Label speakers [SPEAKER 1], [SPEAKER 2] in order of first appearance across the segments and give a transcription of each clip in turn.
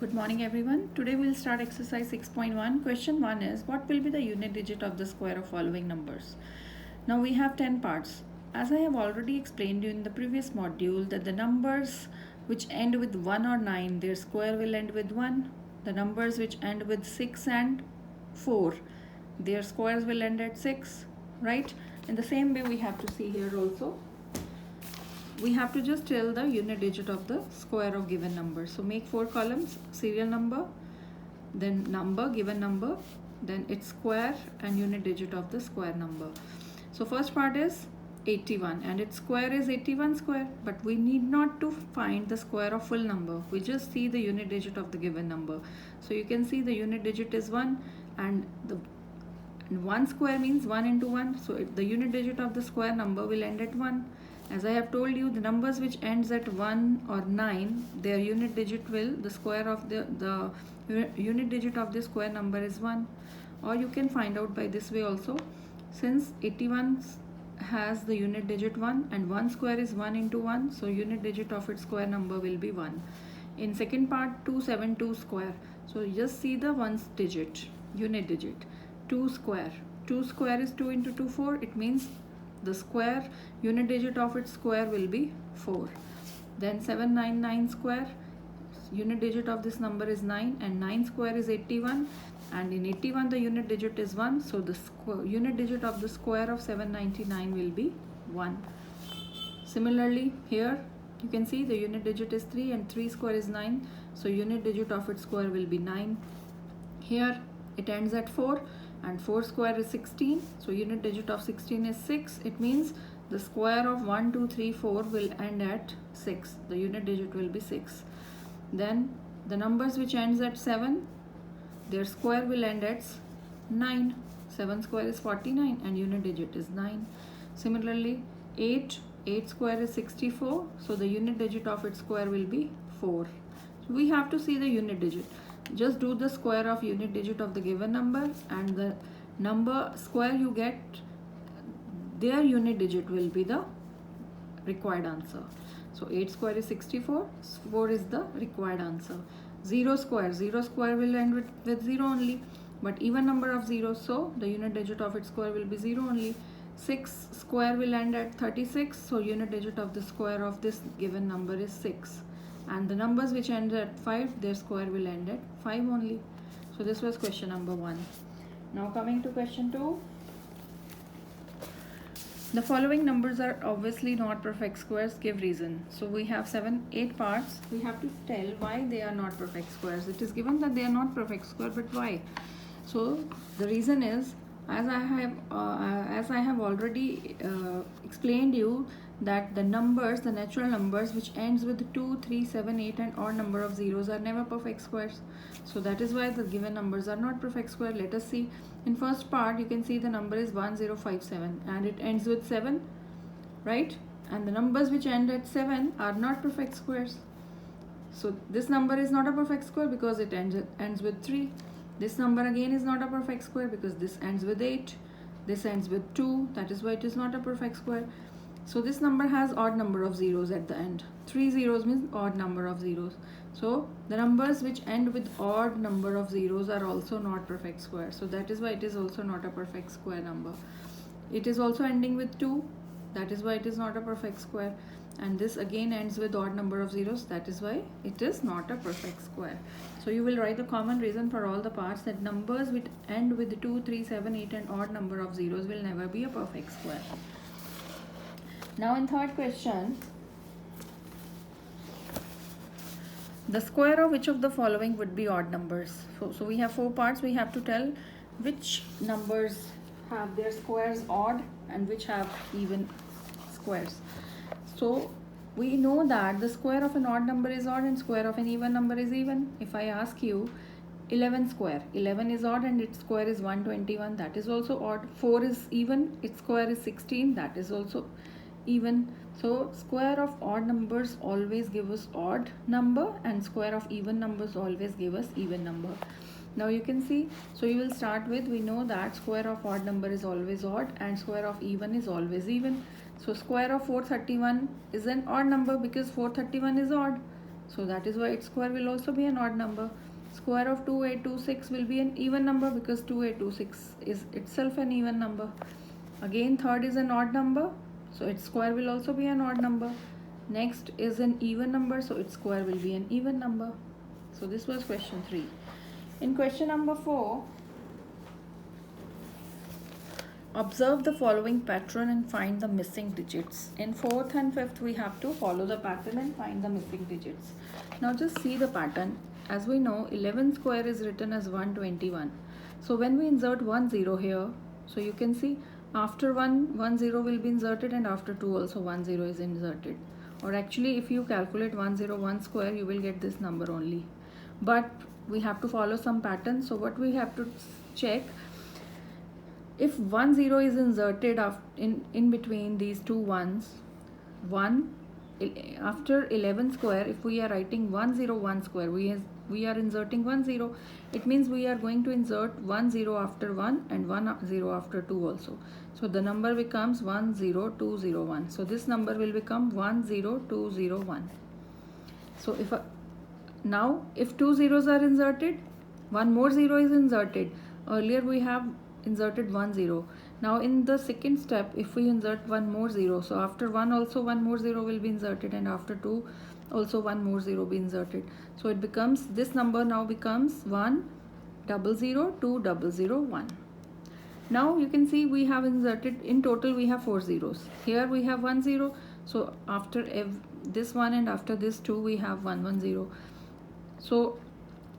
[SPEAKER 1] Good morning everyone. Today we'll start exercise 6.1. Question 1 is what will be the unit digit of the square of following numbers? Now we have 10 parts. As I have already explained you in the previous module that the numbers which end with 1 or 9, their square will end with 1. The numbers which end with 6 and 4, their squares will end at 6, right? In the same way we have to see here also. We have to just tell the unit digit of the square of given number. So make 4 columns: serial number, then number, given number, then its square and unit digit of the square number. So first part is 81 and its square is 81 square, but we need not to find the square of full number. We just see the unit digit of the given number. So you can see the unit digit is 1 and 1 square means 1 into 1. So the unit digit of the square number will end at 1. As I have told you, the numbers which ends at 1 or 9, their unit digit will, the square of the unit digit of the square number is 1. Or you can find out by this way also. Since 81 has the unit digit 1 and 1 square is 1 into 1, so unit digit of its square number will be 1. In second part, 272 square. So just see the 1's digit, unit digit. 2 square. 2 square is 2 into 2, 4. It means the square unit digit of its square will be 4. Then 799 square, unit digit of this number is 9 and 9 square is 81, and in 81 the unit digit is 1, so the unit digit of the square of 799 will be 1. Similarly here you can see the unit digit is 3 and 3 square is 9, so unit digit of its square will be 9. Here it ends at 4 and 4 square is 16, so unit digit of 16 is 6. It means the square of 1 2 3 4 will end at 6. The unit digit will be 6. Then the numbers which ends at 7, their square will end at 9. 7 square is 49 and unit digit is 9. Similarly 8 square is 64, so the unit digit of its square will be 4. So we have to see the unit digit. Just do the square of unit digit of the given number and the number square you get, their unit digit will be the required answer. So 8 square is 64, 4 is the required answer. 0 square will end with 0 only, but even number of zeros, so the unit digit of its square will be 0 only. 6 square will end at 36, so unit digit of the square of this given number is 6. And the numbers which end at 5, their square will end at 5 only. So this was question number 1. Now coming to question 2. The following numbers are obviously not perfect squares. Give reason. So we have 8 parts. We have to tell why they are not perfect squares. It is given that they are not perfect square, but why? So the reason is, as I have already explained you, that the numbers, the natural numbers which ends with 2, 3, 7, 8 and odd number of zeros are never perfect squares. So that is why the given numbers are not perfect square. Let us see. In first part you can see the number is 1057 and it ends with 7, right? And the numbers which end at 7 are not perfect squares. So this number is not a perfect square because it ends with 3. This number again is not a perfect square because this ends with 8. This ends with 2. That is why it is not a perfect square. So this number has odd number of zeros at the end. 3 zeros means odd number of zeros. So the numbers which end with odd number of zeros are also not perfect square. So that is why it is also not a perfect square number. It is also ending with 2. That is why it is not a perfect square. And this again ends with odd number of zeros. That is why it is not a perfect square. So you will write the common reason for all the parts, that numbers which end with 2, 3, 7, 8 and odd number of zeros will never be a perfect square. Now in third question, the square of which of the following would be odd numbers? So we have 4 parts. We have to tell which numbers have their squares odd and which have even squares. So we know that the square of an odd number is odd and square of an even number is even. If I ask you 11 square, 11 is odd and its square is 121, that is also odd. 4 is even, its square is 16, that is also even. So square of odd numbers always give us odd number and square of even numbers always give us even number. Now you can see, so you will start with, we know that square of odd number is always odd and square of even is always even. So square of 431 is an odd number because 431 is odd. So that is why its square will also be an odd number. Square of 2826 will be an even number because 2826 is itself an even number. Again, third is an odd number, so its square will also be an odd number. Next is an even number, so its square will be an even number. So this was question 3. In question number 4, observe the following pattern and find the missing digits. In 4th and 5th, we have to follow the pattern and find the missing digits. Now just see the pattern. As we know, 11 square is written as 121. So when we insert 1 0 here, so you can see after 1 0 will be inserted, and after 2 also 1 0 is inserted. Or actually, if you calculate 101 square, you will get this number only. But we have to follow some pattern. So what we have to check, if 1 0 is inserted in between these two ones, after 11 square, if we are writing 101 square, we are inserting 1 0. It means we are going to insert 1 0 after 1 and 1 0 after 2 also. So the number becomes 10201. So this number will become 10201. So now if two zeros are inserted, one more 0 is inserted. Earlier we have inserted 1 0. Now in the second step, if we insert one more 0, so after 1 also one more 0 will be inserted, and after 2 also one more 0 be inserted. So it becomes, this number now becomes 1002001. Now you can see we have inserted, in total we have 4 zeros. Here we have 1 0. So after this one and after this 2 we have 110. So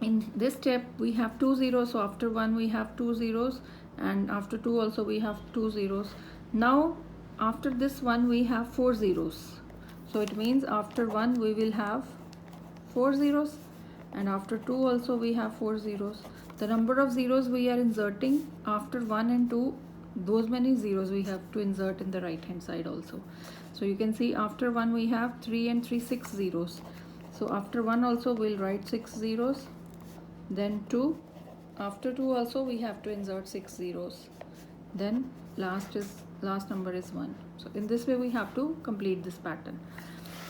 [SPEAKER 1] in this step we have 2 zeros. So after 1 we have 2 zeros, and after 2 also we have 2 zeros. Now after this one we have 4 zeros. So it means after 1 we will have 4 zeros, and after 2 also we have 4 zeros. The number of zeros we are inserting after 1 and 2, those many zeros we have to insert in the right hand side also. So you can see after 1 we have 3 and 3 6 zeros. So after 1 also we'll write 6 zeros. Then 2, after 2 also we have to insert 6 zeros. Then last number is 1. So in this way we have to complete this pattern.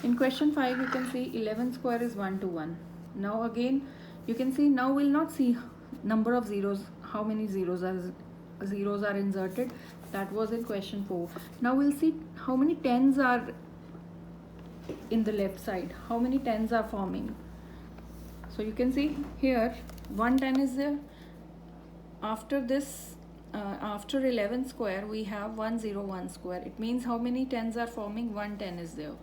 [SPEAKER 1] In question 5 you can see 11 square is 121. Now again you can see, now we'll not see number of zeros, how many zeros are inserted. That was in question 4. Now we'll see how many tens are in the left side, how many tens are forming. So you can see here 110 is there. After this, after 11 square we have 101 square. It means how many tens are forming? 110 is there.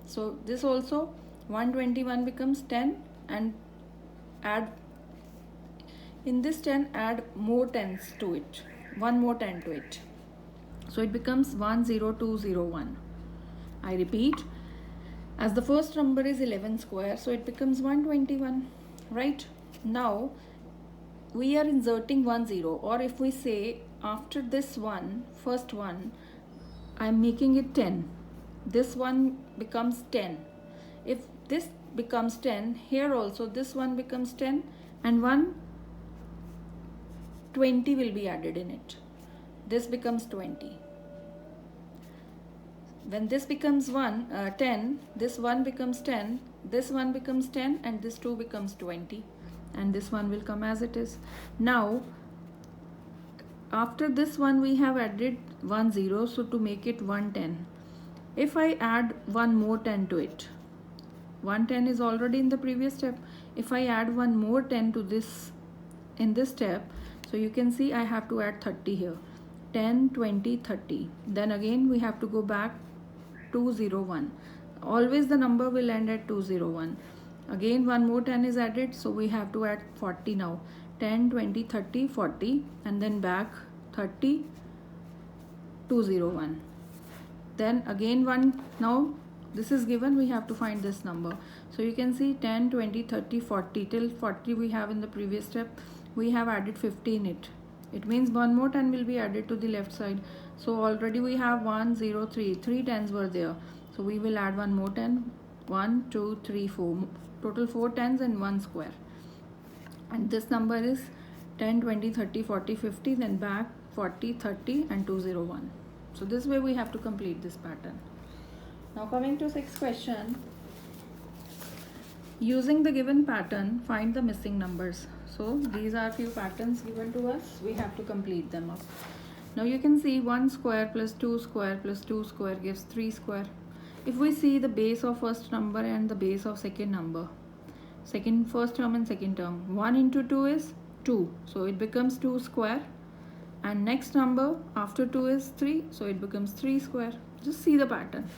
[SPEAKER 1] So this also 121 becomes 10, and add in this 10 add more tens to it, one more 10 to it. So it becomes 10201. I repeat, as the first number is 11 square, so it becomes 121, right? Now we are inserting 1 0, or if we say after this one, first one, I am making it 10. This one becomes 10. If this becomes 10, here also this one becomes 10, and 120 will be added in it. This becomes 20. When this becomes 10, this one becomes 10, this one becomes 10, and this 2 becomes 20. And this one will come as it is. Now after this one we have added 1 0, so to make it 110, if I add one more 10 to it, 110 is already in the previous step. If I add one more 10 to this in this step, so you can see I have to add 30 here. 10, 20, 30. Then again we have to go back 201. Always the number will end at 201. Again one more 10 is added, so we have to add 40 now. 10, 20, 30, 40, and then back 30, 201. Then again one, now this is given, we have to find this number. So you can see 10, 20, 30, 40, till 40 we have in the previous step. We have added 50 in it. It means one more 10 will be added to the left side. So already we have 1, 0, 3. 3 tens were there. So we will add one more 10. 1, 2, 3, 4. Total 4 tens and 1 square. And this number is 10, 20, 30, 40, 50. Then back 40, 30 and 201. So this way we have to complete this pattern. Now coming to 6th question. Using the given pattern, find the missing numbers. So these are few patterns given to us. We have to complete them up. Now you can see 1 square plus 2 square plus 2 square gives 3 square. If we see the base of first number and the base of second number, first term and second term, 1 into 2 is 2, so it becomes 2 square, and next number after 2 is 3, so it becomes 3 square. Just see the pattern.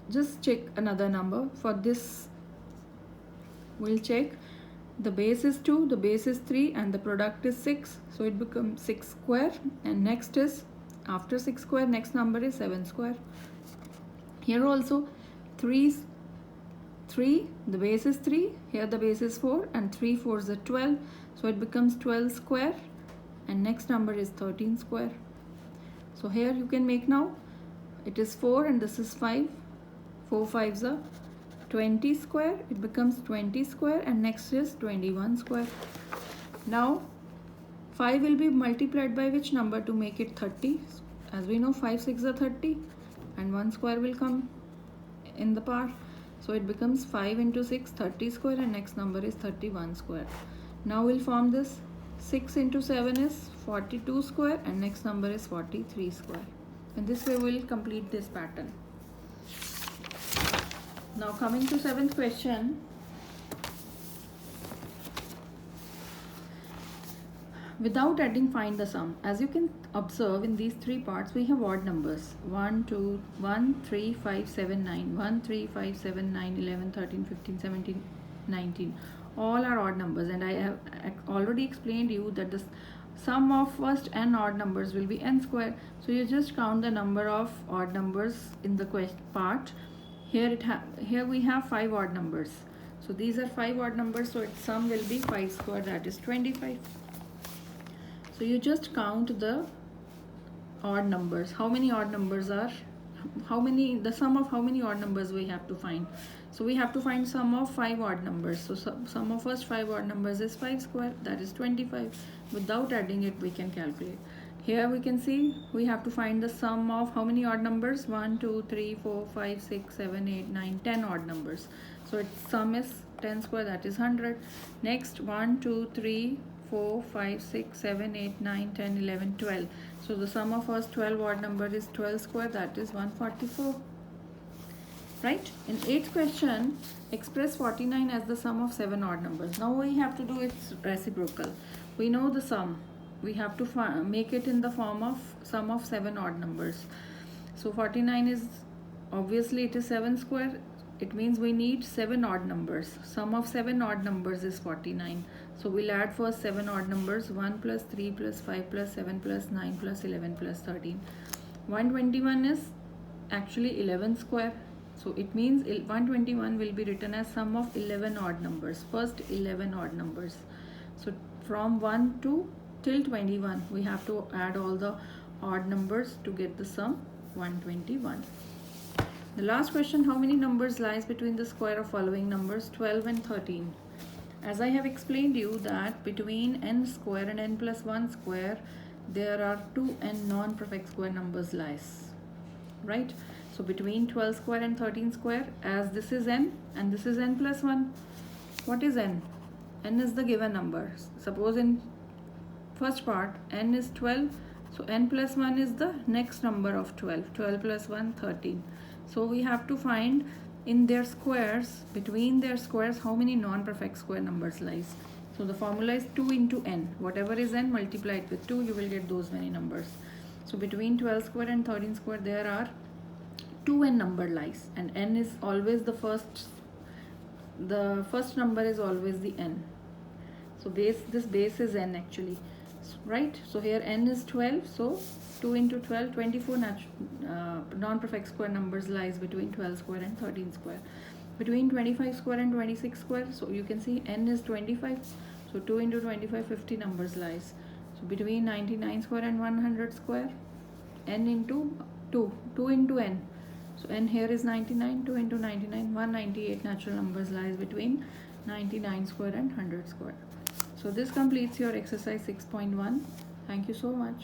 [SPEAKER 1] Just check another number. For this we'll check the base is 2, the base is 3, and the product is 6, so it becomes 6 square, and next is after 6 square, next number is 7 square. Here also 3, the base is 3, here the base is 4, and 3 4s are 12, so it becomes 12 square, and next number is 13 square. So here you can make now, it is 4 and this is 5, 4 5s are 20 square, it becomes 20 square, and next is 21 square. Now 5 will be multiplied by which number to make it 30? As we know, 5 6 are 30, and 1 square will come in the part, so it becomes 5 into 6 30 square, and next number is 31 square. Now we'll form this. 6 into 7 is 42 square, and next number is 43 square. And this way we'll complete this pattern. Now coming to 7th question. Without adding, find the sum. As you can observe, in these three parts we have odd numbers: 1 2 1 3 5 7 9, 1 3 5 7 9 11 13 15 17 19. All are odd numbers, and I have already explained you that the sum of first n odd numbers will be n square. So you just count the number of odd numbers in the part. Here we have 5 odd numbers, so these are 5 odd numbers, so its sum will be 5 square, that is 25. So you just count the odd numbers. How many odd numbers are, the sum of how many odd numbers we have to find. So we have to find sum of 5 odd numbers. So sum of first 5 odd numbers is 5 square, that is 25. Without adding it, we can calculate. Here we can see we have to find the sum of how many odd numbers? 1 2 3 4 5 6 7 8 9 10 odd numbers. So its sum is 10 square, that is 100. Next 1 2 3 4 5 6 7 8 9 10 11 12. So the sum of first 12 odd number is 12 square, that is 144. Right? In 8th question, express 49 as the sum of 7 odd numbers. Now we have to do its reciprocal. We know the sum. We have to make it in the form of sum of 7 odd numbers. So 49 is, obviously it is 7 square. It means we need 7 odd numbers. Sum of 7 odd numbers is 49. So we'll add first 7 odd numbers: 1 plus 3 plus 5 plus 7 plus 9 plus 11 plus 13. 121 is actually 11 square. So it means 121 will be written as sum of 11 odd numbers. First 11 odd numbers. So from 1 to till 21 we have to add all the odd numbers to get the sum 121. The last question, how many numbers lies between the square of following numbers 12 and 13? As I have explained you that between n square and n plus 1 square there are 2 n non-perfect square numbers lies, right? So between 12 square and 13 square, as this is n and this is n plus 1, what is n? N is the given number. Suppose in first part n is 12, so n plus 1 is the next number of 12. 12 plus 1, 13. So we have to find in their squares, between their squares, how many non-perfect square numbers lies. So the formula is 2 into n. Whatever is n, multiply it with 2, you will get those many numbers. So between 12 square and 13 square there are 2n number lies, and n is always the first number is always the n. So this base is n actually, right? So here n is 12, so 2 into 12, 24 non-perfect square numbers lies between 12 square and 13 square. Between 25 square and 26 square, so you can see n is 25, so 2 into 25, 50 numbers lies. So between 99 square and 100 square, n into 2 into n. So n here is 99, 2 into 99, 198 natural numbers lies between 99 square and 100 square. So this completes your exercise 6.1. Thank you so much.